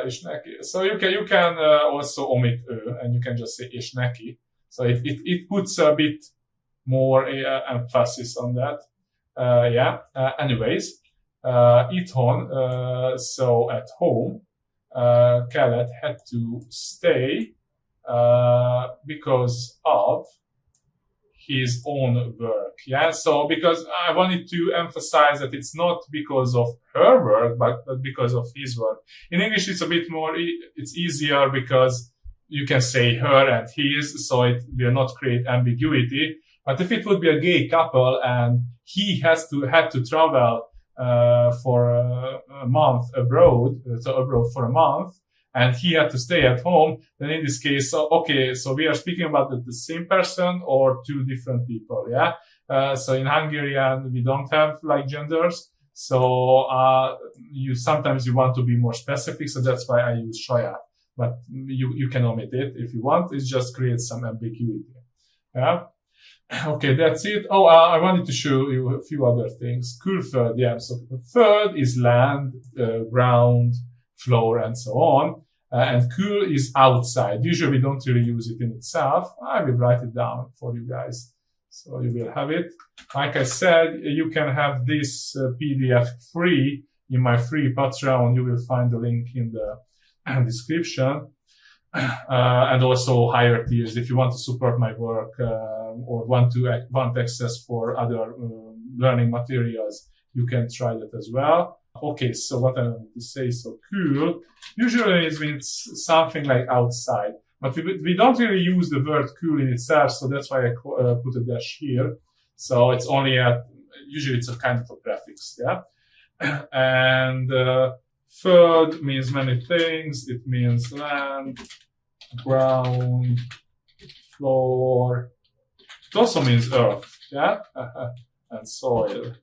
és neki. So you can also omit and you can just say és neki. So it puts a bit more emphasis on that. Anyways, itthon, so at home, Khaled had to stay because of his own work. Yeah, so because I wanted to emphasize that it's not because of her work, but because of his work. In English, it's a bit more, it's easier because you can say her and his, so it will not create ambiguity. But if it would be a gay couple and he had to travel for a month abroad, for a month, and he had to stay at home, then in this case, so we are speaking about the same person or two different people, yeah? So in Hungarian, we don't have like genders. So sometimes you want to be more specific, so that's why I use saját. But you can omit it if you want. It just creates some ambiguity. Yeah? Okay, that's it. Oh, I wanted to show you a few other things. Külföld, yeah. So föld is land, ground, floor, and so on. And kül is outside. Usually we don't really use it in itself. I will write it down for you guys, so you will have it. Like I said, you can have this PDF free in my free Patreon. You will find the link in the description. And also higher tiers if you want to support my work or want access for other learning materials. You can try that as well. Okay, so what I want to say, so kül usually it means something like outside, but we don't really use the word kül in itself, so that's why I put a dash here. So it's only usually it's a kind of a prefix, yeah. And föld means many things. It means land, ground, floor. It also means earth, yeah, and soil.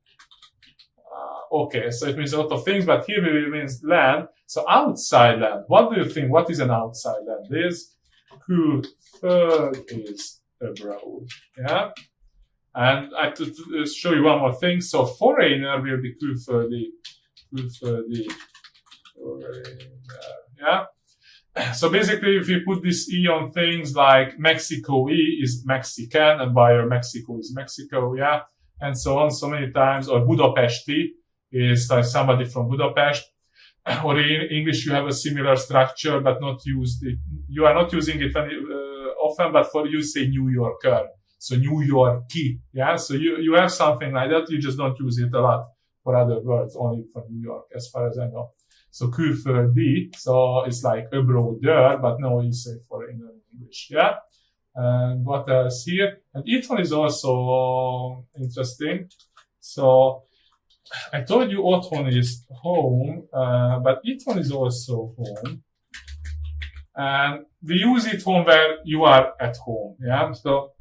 Okay, so it means a lot of things, but here it means land. So outside land. What do you think? What is an outside land? This külföld is abroad. Yeah, and I to show you one more thing. So foreigner will be külföldi. Yeah. So basically, if you put this E on things like Mexico, E is Mexican, and buyer Mexico is Mexico, yeah, and so on, so many times. Or Budapesti is like somebody from Budapest. Or in English, you have a similar structure, but not used. You are not using it very often, but for you say New Yorker, so New Yorkie, yeah. So you have something like that. You just don't use it a lot for other words, only for New York, as far as I know. So külföldi, so it's like abroader, but no, you say foreigner in English, yeah? And what else here? And itthon is also interesting. So I told you otthon is home, but itthon is also home. And we use itthon where you are at home, yeah? So,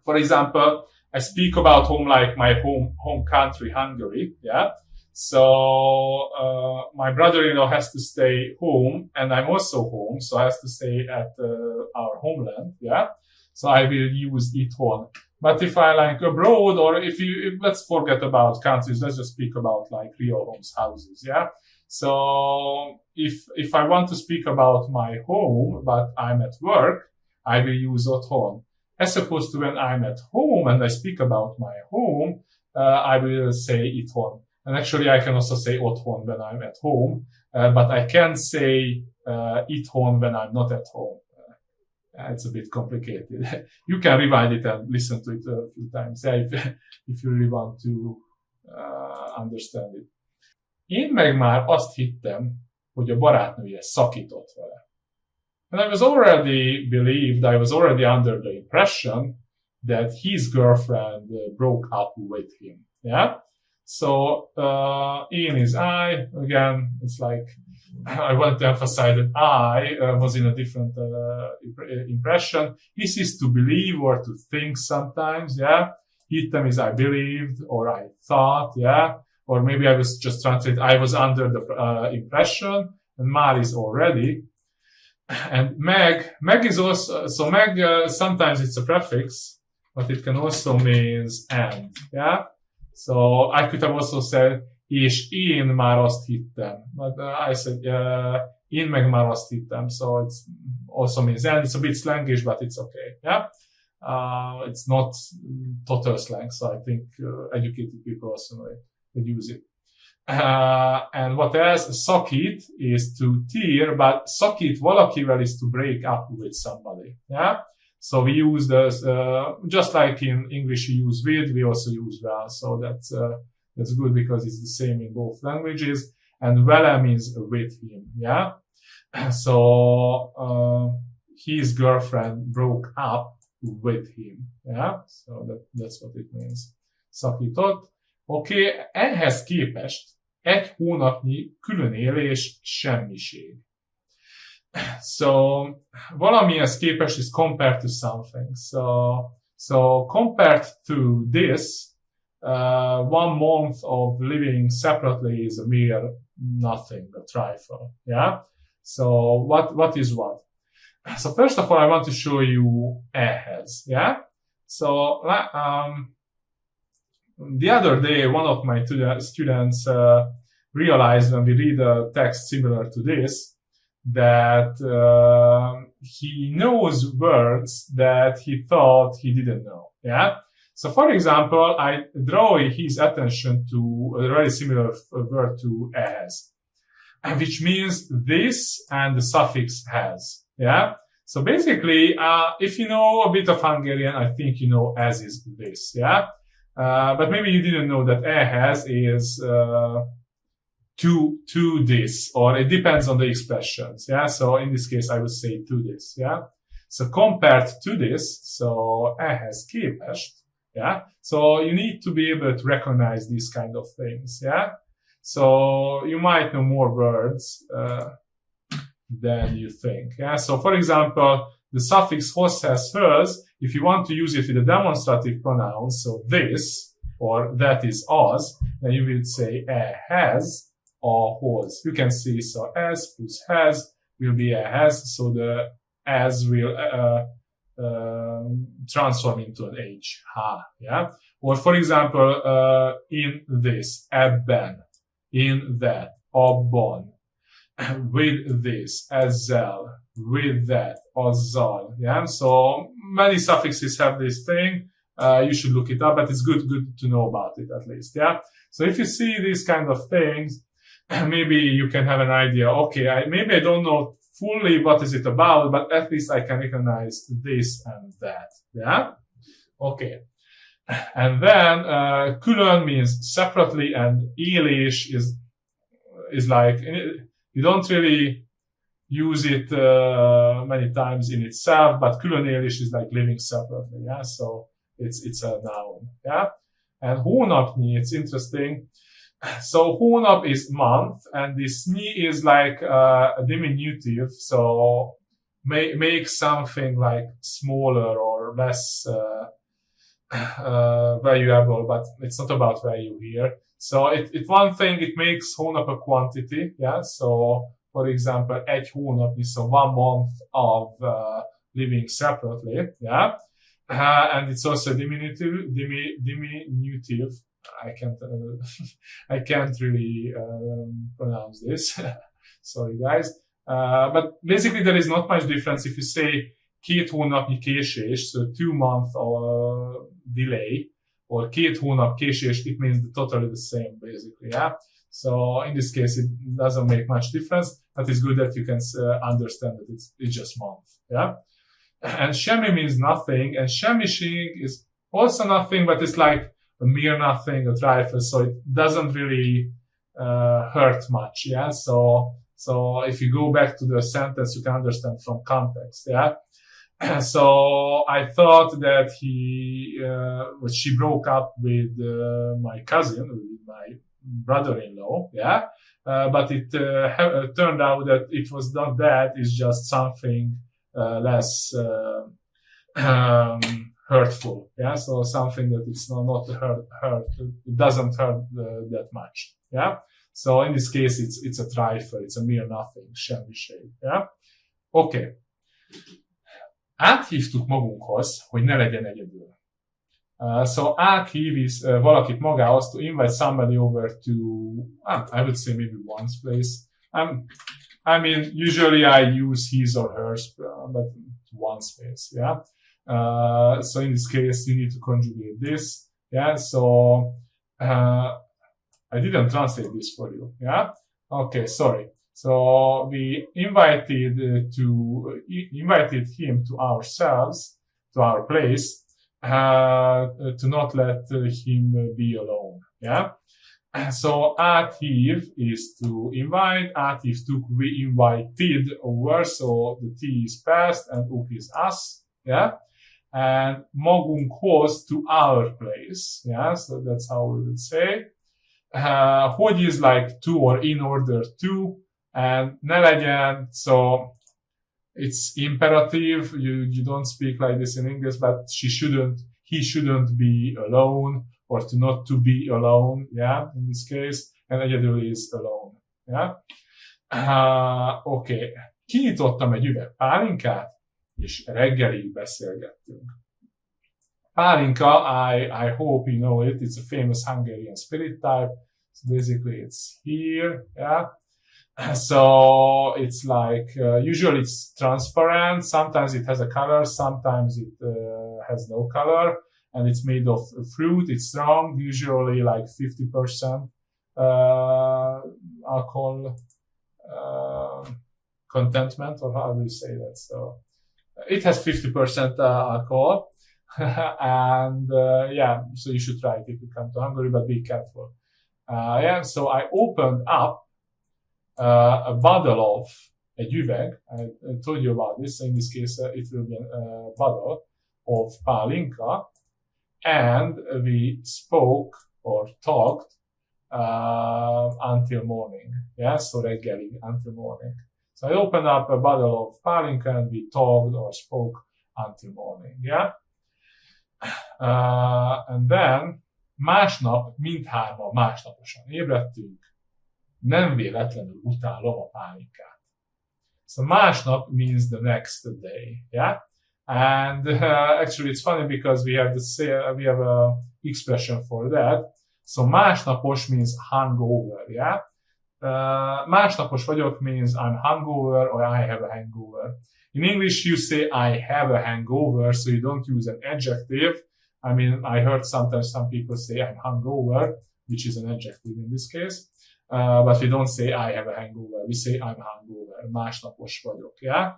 for example, I speak about home like my home country, Hungary, yeah? So my brother-in-law has to stay home, and I'm also home, so I have to stay at our homeland, yeah? So I will use itthon. But if I like abroad, or let's forget about countries, let's just speak about like real homes, houses, yeah? So if I want to speak about my home, but I'm at work, I will use otthon. As opposed to when I'm at home and I speak about my home, I will say itthon. And actually, I can also say otthon when I'm at home, but I can say itthon when I'm not at home. It's a bit complicated. You can rewind it and listen to it a few times, if you really want to understand it. Én meg már azt hittem, hogy a barátnője szakított vele. And I was already under the impression that his girlfriend broke up with him. Yeah? So, in is I. Again, it's like, I want to emphasize that I was in a different impression. This is to believe or to think sometimes, yeah? Hittem is I believed or I thought, yeah? Or maybe I was just translating, I was under the impression, and már is already. And meg is also, so meg, sometimes it's a prefix, but it can also mean and, yeah? So I could have also said, és én már azt hittem. But I said, én meg már azt hittem, so it also means, and it's a bit slangish, but it's okay, yeah? It's not total slang, so I think educated people also know it, they use it. And what else? Szakít is to tear, but szakít valakivel is to break up with somebody, yeah? So we use this, just like in English we use with, we also use well, so that's good because it's the same in both languages. And vele means with him, yeah? So his girlfriend broke up with him, yeah? So that's what it means. Szakított. Oké, ehhez képest egy hónapnyi különélés semmiség. So valamihez képest is compared to something. So compared to this, 1 month of living separately is a mere nothing, a trifle. Yeah. So what is what? So first of all, I want to show you ehhez. Yeah. So the other day, one of my students realized when we read a text similar to this that he knows words that he thought he didn't know. Yeah. So, for example, I draw his attention to a very similar word to as, which means this and the suffix has. Yeah. So basically, if you know a bit of Hungarian, I think you know as is this. Yeah. But maybe you didn't know that ehhez is to this, or it depends on the expressions. Yeah. So in this case, I would say to this. Yeah. So compared to this, so ehhez képest. Yeah. So you need to be able to recognize these kind of things. Yeah. So you might know more words than you think. Yeah. So for example, the suffix hos has hers, if you want to use it with a demonstrative pronoun, so this or that is az, then you will say has or hos. You can see, so as plus has will be has, so the as will transform into an H, ha, yeah? Or for example, in this, ebben, in that, abban, with this, ezzel, with that, azzal, yeah? So many suffixes have this thing. You should look it up, but it's good to know about it at least, yeah? So if you see these kind of things, maybe you can have an idea, okay, maybe I don't know fully what is it about, but at least I can recognize this and that, yeah? Okay. And then, külön means separately, and élés is like, you don't really use it many times in itself, but különélés is like living separately, yeah? So it's a noun, yeah? And hónapnyi, it's interesting. So hónap is month, and this ni is like a diminutive, so make something like smaller or less valuable, but it's not about value here. So it one thing, it makes hónap a quantity, yeah? So for example, egy hónapnyi, so 1 month of living separately, yeah? And it's also diminutive. I can't really pronounce this. Sorry, guys. But basically, there is not much difference if you say 2 hónapnyi késés, so 2 month delay, or 2 hónap késés. It means totally the same, basically. Yeah. So in this case, it doesn't make much difference. But it's good that you can understand that it's just month. Yeah. And semmi means nothing, and semmiség is also nothing, but it's like a mere nothing, a trifle, so it doesn't really hurt much, yeah? So if you go back to the sentence, you can understand from context, yeah? So I thought that she broke up with my cousin, with my brother-in-law, yeah? But it turned out that it was not that, it's just something less hurtful, yeah. So something that it's not hurt. It doesn't hurt that much, yeah. So in this case, it's a trifle. It's a mere nothing, semmiség, yeah. Okay. Áthívtuk magunkhoz, hogy ne legyen egyedül. So áthív valakit magához, to invite somebody over to, I would say maybe one's place. I mean, usually I use his or hers, but one's place, yeah. So in this case, you need to conjugate this, yeah. So I didn't translate this for you, yeah. Okay, sorry. So we invited him to ourselves, to our place, to not let him be alone, yeah. So áthív is to invite, áthív took, we invited over, so the T is past and uk is us, yeah. And magunkhoz, to our place, yeah. So that's how we would say. Hogy is like to or in order to, and ne legyen, so it's imperative. You don't speak like this in English, but he shouldn't be alone, or to not to be alone, yeah, in this case, and egyedül is alone, yeah. Okay. Kinyitottam egy üveg pálinkát, és reggelig beszélgettünk. Pálinka, I hope you know it, it's a famous Hungarian spirit type. So basically it's here, yeah. So it's like, usually it's transparent, sometimes it has a color, sometimes it has no color, and it's made of fruit, it's strong, usually like 50% alcohol contentment, or how do you say that? So it has 50% alcohol, and yeah, so you should try it if you come to Hungary, but be careful. Yeah, so I opened up a bottle of egy üveg. I told you about this. So in this case, it will be a bottle of pálinka, and we spoke or talked until morning. Yeah, so reggelig, until morning. So I opened up a bottle of pálinka and we talked or spoke until morning. Yeah, and then másnap mindhárman másnaposan ébredtünk. Nem véletlenül utálom a pálinkát. So másnap means the next day, yeah? And actually it's funny because we have a expression for that. So másnapos means hungover, yeah? Másnapos vagyok means I'm hungover or I have a hangover. In English you say I have a hangover, so you don't use an adjective. I mean, I heard sometimes some people say I'm hungover, which is an adjective in this case. But we don't say I have a hangover. We say I'm hungover. Másnapos vagyok, yeah?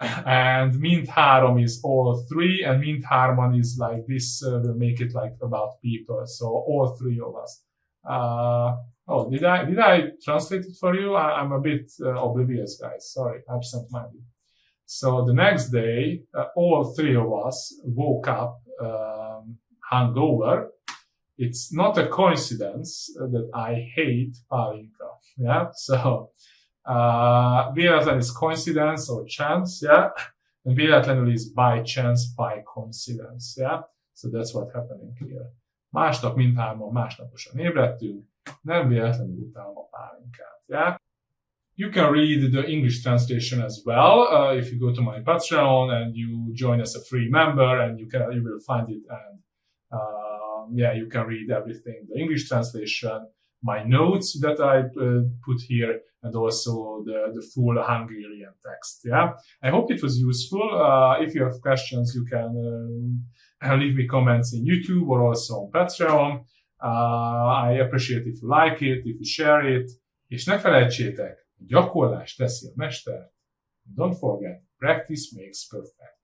And mindhárom is all three, and mindhárman is like this, will make it like about people. So all three of us. Oh, did I translate it for you? I'm a bit oblivious, guys. Sorry, absent-minded. So the next day, all three of us woke up hungover. It's not a coincidence that I hate pálinka, yeah? So, véletlen is coincidence or chance, yeah? And véletlenül is by chance, by coincidence, yeah? So that's what's happening here. Másnap mindhárman másnaposan ébredtünk, nem véletlenül utálom a pálinkát, yeah? You can read the English translation as well if you go to my Patreon and you join as a free member, and you will find it, and yeah, you can read everything, the English translation, my notes that I put here, and also the full Hungarian text. Yeah, I hope it was useful. If you have questions, you can leave me comments in YouTube or also on Patreon. I appreciate if you like it, if you share it, és ne felejtsétek, gyakorlás teszi a mestert. Don't forget, practice makes perfect.